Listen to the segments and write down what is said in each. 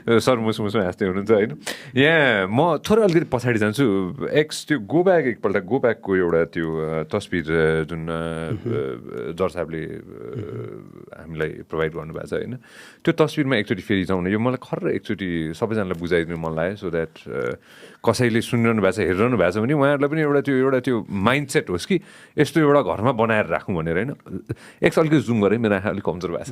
Sir मुसु हाँस्दै हुनुहुन्छ होइन। यहाँ म थोरै अलिकति पछाडि जान्छु। त्यो गोब्याकको एउटा त्यो तस्बिर जुन जर साहबले हामीलाई प्रोभाइड गर्नुभएको छ होइन, त्यो तस्बिरमा एकचोटि फेरि जाउँ न। यो मलाई खर्र एकचोटि सबैजनालाई बुझाइदिनु मन लाग्यो, सो द्याट कसैले सुनिरहनु भएको छ, हेरिरहनु भएको छ भने उहाँहरूलाई पनि एउटा त्यो माइन्ड सेट होस् कि यस्तो एउटा घरमा बनाएर राखौँ भनेर होइन। अलिकति जुम गरेँ, मेरो आँखा अलिक कमजोर भएको छ।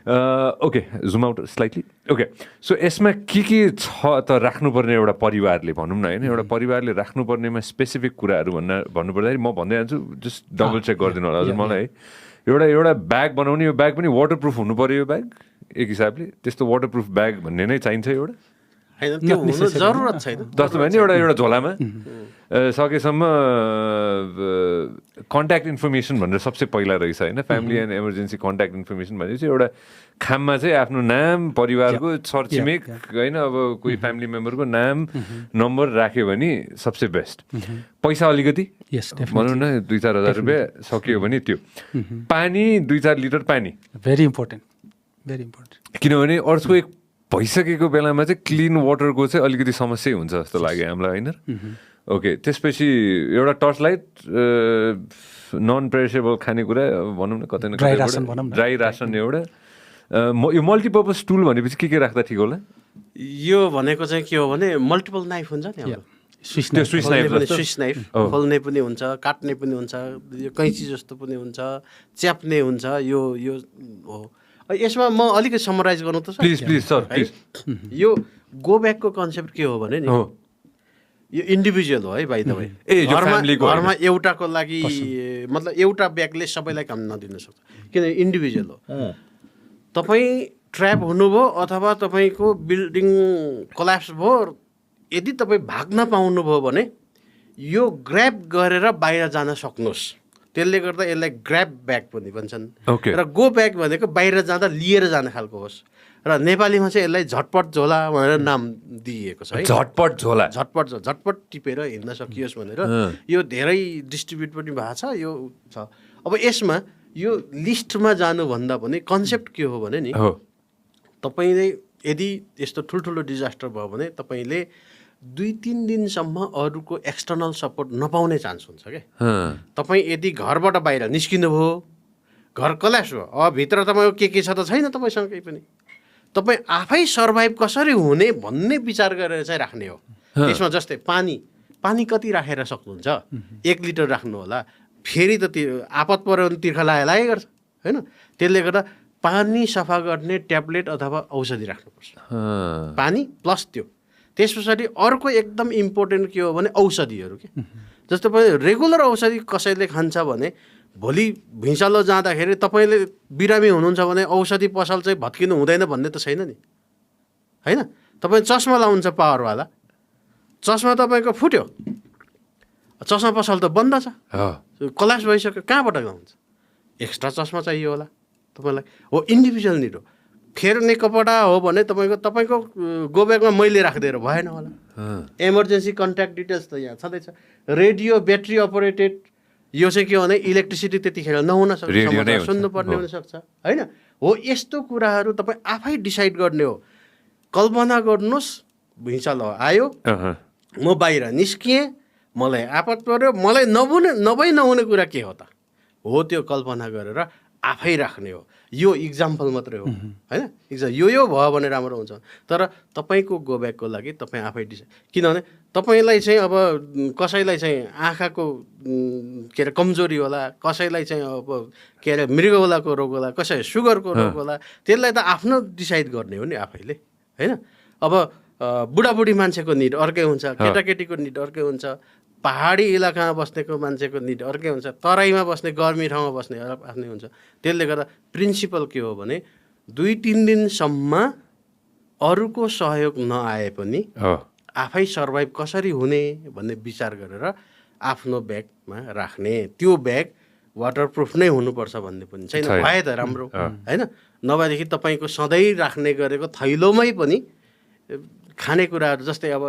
Okay, zoom out slightly. Okay, so यसमा के छ त राख्नुपर्ने एउटा परिवारले भनौँ न होइन, एउटा परिवारले राख्नुपर्नेमा स्पेसिफिक कुराहरू भन्नुपर्दाखेरि म भन्दै जान्छु, जस्ट डबल चेक गरिदिनु होला हजुर मलाई है। एउटा ब्याग बनाउने, यो ब्याग पनि वाटरप्रुफ हुनु पऱ्यो। यो ब्याग एक हिसाबले त्यस्तो वाटरप्रुफ ब्याग भन्ने नै चाहिन्छ एउटा, जरुरत छैन जस्तो भने एउटा झोलामा सकेसम्म कन्ट्याक्ट इन्फर्मेसन भनेर सबसे पहिला रहेछ होइन, family and emergency contact information भनेपछि एउटा खाममा चाहिँ आफ्नो नाम, परिवारको छरछिमेक होइन, अब कोही फ्यामिली मेम्बरको नाम नम्बर राख्यो भने सबसे बेस्ट। पैसा अलिकति भनौँ न 2-4 हजार रुपियाँ सकियो भने त्यो। पानी 2-4 लिटर पानी भेरी इम्पोर्टेन्ट, भेरी इम्पोर्टेन्ट। किनभने अर्थक्वेक भइसकेको बेलामा चाहिँ क्लिन वाटरको चाहिँ अलिकति समस्या हुन्छ जस्तो लाग्यो हामीलाई होइन। ओके, त्यसपछि एउटा टर्च लाइट, नन पेरिसेबल खानेकुरा भनौँ न, कतै न कतै ड्राई रासन एउटा। यो मल्टिपर्पज टुल भनेपछि के राख्दा ठिक होला? यो भनेको चाहिँ के हो भने मल्टिपल नाइफ हुन्छ नि, स्विच नाइफ खोल्ने पनि हुन्छ, काट्ने पनि हुन्छ, यो कैँची जस्तो पनि हुन्छ, च्याप्ने हुन्छ। यो हो। यसमा म अलिकति समराइज गर्नु त प्लिज सर प्लिज। यो गो ब्याकको कन्सेप्ट के हो भने नि, यो इन्डिभिजुअल हो है भाइ तपाईँ। घरमा एउटाको लागि मतलब एउटा ब्यागले सबैलाई काम नदिन सक्छ, किन इन्डिभिजुअल हो। तपाईँ ट्र्याप हुनुभयो अथवा तपाईँको बिल्डिङ कोल्याप्स भयो, यदि तपाईँ भाग्न पाउनुभयो भने यो ग्र्याब गरेर बाहिर जान सक्नुहोस्। त्यसले गर्दा यसलाई ग्र्याब ब्याग पनि भन्छन्। र गो ब्याग भनेको बाहिर जाँदा लिएर जाने खालको होस्, र नेपालीमा चाहिँ यसलाई झटपट झोला भनेर नाम दिइएको छ है। झटपट टिपेर हिँड्न सकियोस् भनेर यो धेरै डिस्ट्रिब्युट पनि भएको छ। यो छ। अब यसमा यो लिस्टमा जानुभन्दा पनि कन्सेप्ट के हो भने नि, तपाईँले यदि यस्तो ठुल्ठुलो डिजास्टर भयो भने तपाईँले 2-3 दिनसम्म अरूको एक्सटर्नल सपोर्ट नपाउने चान्स हुन्छ क्या। तपाईँ यदि घरबाट बाहिर निस्किनु भयो, घर कल्यास भयो, अब भित्र तपाईँको के छ त छैन तपाईँसँग केही पनि, तपाईँ आफै सर्भाइभ कसरी हुने भन्ने विचार गरेर चाहिँ राख्ने हो। यसमा जस्तै पानी कति राखेर सक्नुहुन्छ? 1 लिटर राख्नु होला। फेरि त त्यो आपत पऱ्यो भने तिर्खा लागे गर्छ होइन। त्यसले गर्दा पानी सफा गर्ने ट्याब्लेट अथवा औषधि राख्नुपर्छ, पानी प्लस त्यो। त्यस पछाडि अर्को एकदम इम्पोर्टेन्ट के हो भने औषधिहरू के। जस्तो रेगुलर औषधि कसैले खान्छ भने भोलि भिसालो जाँदाखेरि तपाईँले बिरामी हुनुहुन्छ भने औषधि पसल चाहिँ भत्किनु हुँदैन भन्ने त छैन नि होइन। तपाईँ चस्मा लाउँछ पावरवाला, चस्मा तपाईँको फुट्यो, चस्मा पसल त बन्द छ, कल्यास भइसक्यो, कहाँबाट लाउँछ? एक्स्ट्रा चस्मा चाहियो होला तपाईँलाई। हो, इन्डिभिजुअल निड हो। फेर्ने कपडा हो भने तपाईँको गो ब्यागमा मैले राखिदिएर भएन होला। इमर्जेन्सी कन्ट्याक्ट डिटेल्स त यहाँ छँदैछ। रेडियो ब्याट्री अपरेटेड, यो चाहिँ के हो भने इलेक्ट्रिसिटी त्यतिखेर नहुन सक्छ, सुन्नुपर्ने हुनसक्छ होइन। हो, यस्तो कुराहरू तपाईँ आफै डिसाइड गर्ने हो। कल्पना गर्नुहोस्, भुइँचालो आयो, म बाहिर निस्किएँ, मलाई आपत पर्यो, मलाई नहुने कुरा के हो त? हो, त्यो कल्पना गरेर आफै राख्ने हो। यो इक्जाम्पल मात्रै हो होइन। यो भयो भने राम्रो हुन्छ। तर तपाईँको गो ब्यागको लागि तपाईँ आफै डिसाइड, किनभने तपाईँलाई चाहिँ अब कसैलाई चाहिँ आँखाको के अरे कमजोरी होला, कसैलाई चाहिँ अब के अरे मृगौलाको रोग होला, कसै सुगरको रोग होला, त्यसलाई त आफ्नो डिसाइड गर्ने हो नि आफैले होइन। अब बुढाबुढी मान्छेको निड अर्कै हुन्छ, केटाकेटीको निड अर्कै हुन्छ, पहाडी इलाकामा बस्नेको मान्छेको निड अर्कै हुन्छ, तराईमा बस्ने गर्मी ठाउँमा बस्ने आफ्नै हुन्छ। त्यसले गर्दा प्रिन्सिपल के हो भने 2-3 दिनसम्म अरूको सहयोग नआए पनि आफै सर्भाइभ कसरी हुने भन्ने विचार गरेर आफ्नो ब्यागमा राख्ने। त्यो ब्याग वाटरप्रुफ नै हुनुपर्छ भन्ने पनि छैन, भए त राम्रो होइन। नभएदेखि तपाईँको सधैँ राख्ने गरेको थैलोमै पनि खानेकुराहरू जस्तै अब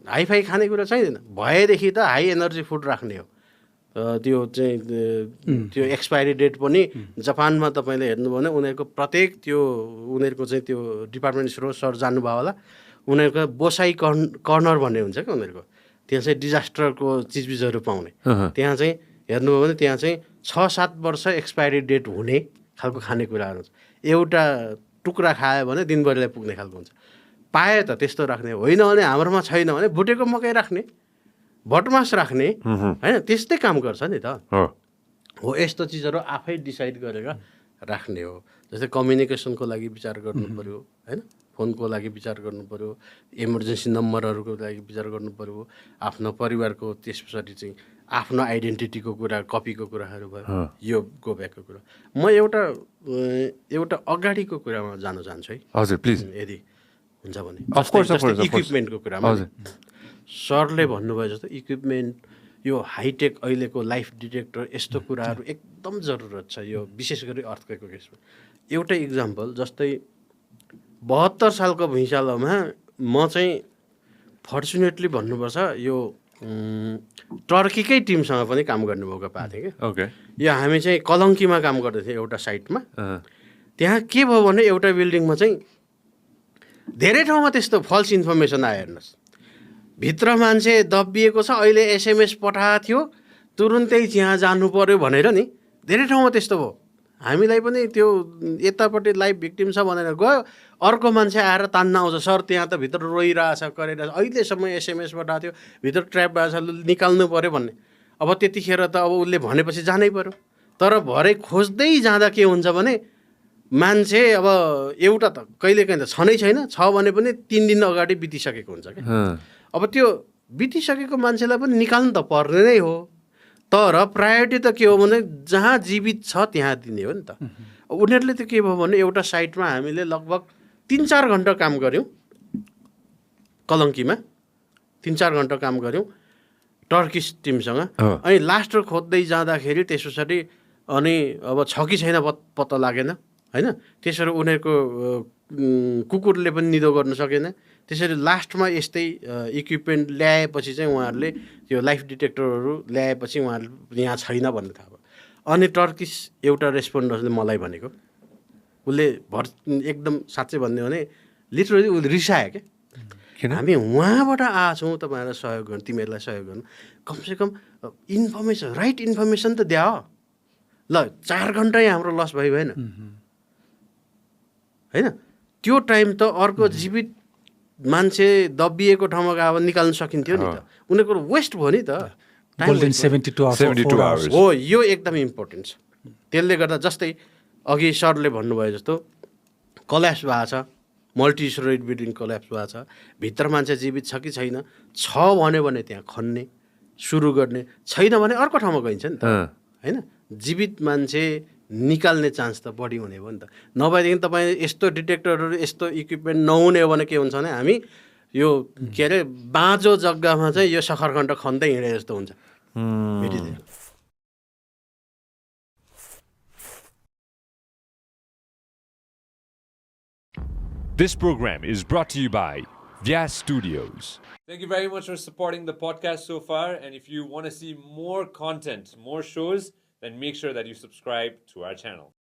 हाइफाई खानेकुरा चाहिँदैन, भएदेखि त हाई एनर्जी फुड राख्ने हो। त्यो चाहिँ त्यो एक्सपायरी डेट पनि जापानमा तपाईँले हेर्नुभयो भने उनीहरूको प्रत्येक त्यो उनीहरूको चाहिँ त्यो डिपार्टमेन्ट स्टोर सर जानुभयो होला उनीहरूको बोसाई कर्नर भन्ने हुन्छ क्या उनीहरूको त्यहाँ चाहिँ डिजास्टरको चिजबिजहरू पाउने त्यहाँ चाहिँ हेर्नुभयो भने त्यहाँ चाहिँ 6-7 वर्ष एक्सपायरी डेट हुने खालको खानेकुराहरू हुन्छ एउटा टुक्रा खायो भने दिनभरिलाई पुग्ने खालको हुन्छ पाए त त्यस्तो राख्ने होइन भने हाम्रोमा छैन भने भुटेको मकै राख्ने भटमास राख्ने होइन त्यस्तै काम गर्छ नि त हो यस्तो चिजहरू आफै डिसाइड गरेर राख्ने हो जस्तै कम्युनिकेसनको लागि विचार गर्नु पऱ्यो होइन फोनको लागि विचार गर्नु पऱ्यो इमर्जेन्सी नम्बरहरूको लागि विचार गर्नु पऱ्यो आफ्नो परिवारको त्यस पछाडि चाहिँ आफ्नो आइडेन्टिटीको कुरा कपीको कुराहरू भयो यो गो ब्याकको कुरा म एउटा अगाडिको कुरामा जान चाहन्छु है हजुर प्लिज यदि हुन्छ भने इक्विपमेन्टको कुरामा सरले भन्नुभयो जस्तो इक्विपमेन्ट यो हाइटेक अहिलेको लाइफ डिटेक्टर यस्तो कुराहरू एकदम जरुरत छ यो विशेष गरी अर्थक्वेकको केसमा एउटै इक्जाम्पल जस्तै 72 सालको भुइँचालोमा म चाहिँ फर्चुनेटली भन्नुपर्छ यो टर्कीकै टिमसँग पनि काम गर्ने मौका पाएको थिएँ कि ओके यो हामी चाहिँ कलङ्कीमा काम गर्दैथ्यौँ एउटा साइटमा त्यहाँ के भयो भने एउटा बिल्डिङमा चाहिँ धेरै ठाउँमा त्यस्तो फल्स इन्फर्मेसन आयो हेर्नुहोस् भित्र मान्छे दबिएको छ अहिले एसएमएस पठाएको थियो तुरुन्तै त्यहाँ जानु पर्यो भनेर नि धेरै ठाउँमा त्यस्तो भयो हामीलाई पनि त्यो यतापट्टि लाइभ भिक्टिम छ भनेर गयो अर्को मान्छे आएर तान्न आउँछ सर त्यहाँ त भित्र रोइरहेछ गरिरहेछ अहिलेसम्म एसएमएस पठाएको थियो भित्र ट्र्याप भएको छ निकाल्नु पऱ्यो भन्ने अब त्यतिखेर त अब उसले भनेपछि जानै पऱ्यो तर भरे खोज्दै जाँदा के हुन्छ भने मान्छे अब एउटा त कहिलेकाहीँ त छनै छैन छ भने पनि 3 दिन अगाडि बितिसकेको हुन्छ क्या अब त्यो बितिसकेको मान्छेलाई पनि निकाल्नु त पर्ने नै हो तर प्रायोरिटी त के हो भने जहाँ जीवित छ त्यहाँ दिने हो नि त उनीहरूले त के भयो भने एउटा साइटमा हामीले लगभग 3-4 घन्टा काम गऱ्यौँ कलङ्कीमा 3-4 घन्टा काम गऱ्यौँ टर्किस टिमसँग अनि लास्ट खोज्दै जाँदाखेरि त्यस पछाडि अनि अब छ कि छैन पत्ता लागेन होइन त्यसरी उनीहरूको कुकुरले पनि निदो गर्न सकेन त्यसरी लास्टमा यस्तै इक्विपमेन्ट ल्याएपछि चाहिँ उहाँहरूले त्यो लाइफ डिटेक्टरहरू ल्याएपछि उहाँहरूले यहाँ छैन भन्ने थाहा भयो अनि टर्किस एउटा रेस्पोन्डरले मलाई भनेको उसले एकदम साँच्चै भन्ने भने लिटरली उसले रिसायो क्या हामी उहाँबाट आएछौँ तपाईँहरूलाई सहयोग गर्नु तिमीहरूलाई सहयोग गर्नु कमसेकम इन्फर्मेसन राइट इन्फर्मेसन त द्या हो ल 4 घन्टै हाम्रो लस भयो भएन होइन त्यो टाइम त अर्को जीवित मान्छे दबिएको ठाउँमा गएर निकाल्न सकिन्थ्यो नि त उनीहरूको वेस्ट भयो नि त गोल्डन 72 आवर्स हो यो एकदम इम्पोर्टेन्ट छ त्यसले गर्दा जस्तै अघि सरले भन्नुभयो जस्तो कल्याप्स भएको छ मल्टी स्टोरेज बिल्डिङ कल्याप्स भएको छ भित्र मान्छे जीवित छ कि छैन छ भन्यो भने त्यहाँ खन्ने सुरु गर्ने छैन भने अर्को ठाउँमा गइन्छ नि त होइन जीवित मान्छे निकाल्ने चान्स त बढी हुने भयो नि त नभएदेखि तपाईँ यस्तो डिटेक्टरहरू यस्तो इक्विपमेन्ट नहुने हो भने के हुन्छ भने हामी यो के अरे बाँझो जग्गामा चाहिँ यो सखरखण्ड खन्दै हिँडे जस्तो हुन्छ भेटिँदैन This program is brought to you by Vyas Studios. Thank you very much for supporting the podcast so far. And if you want to see more content, more shows, then make sure that you subscribe to our channel.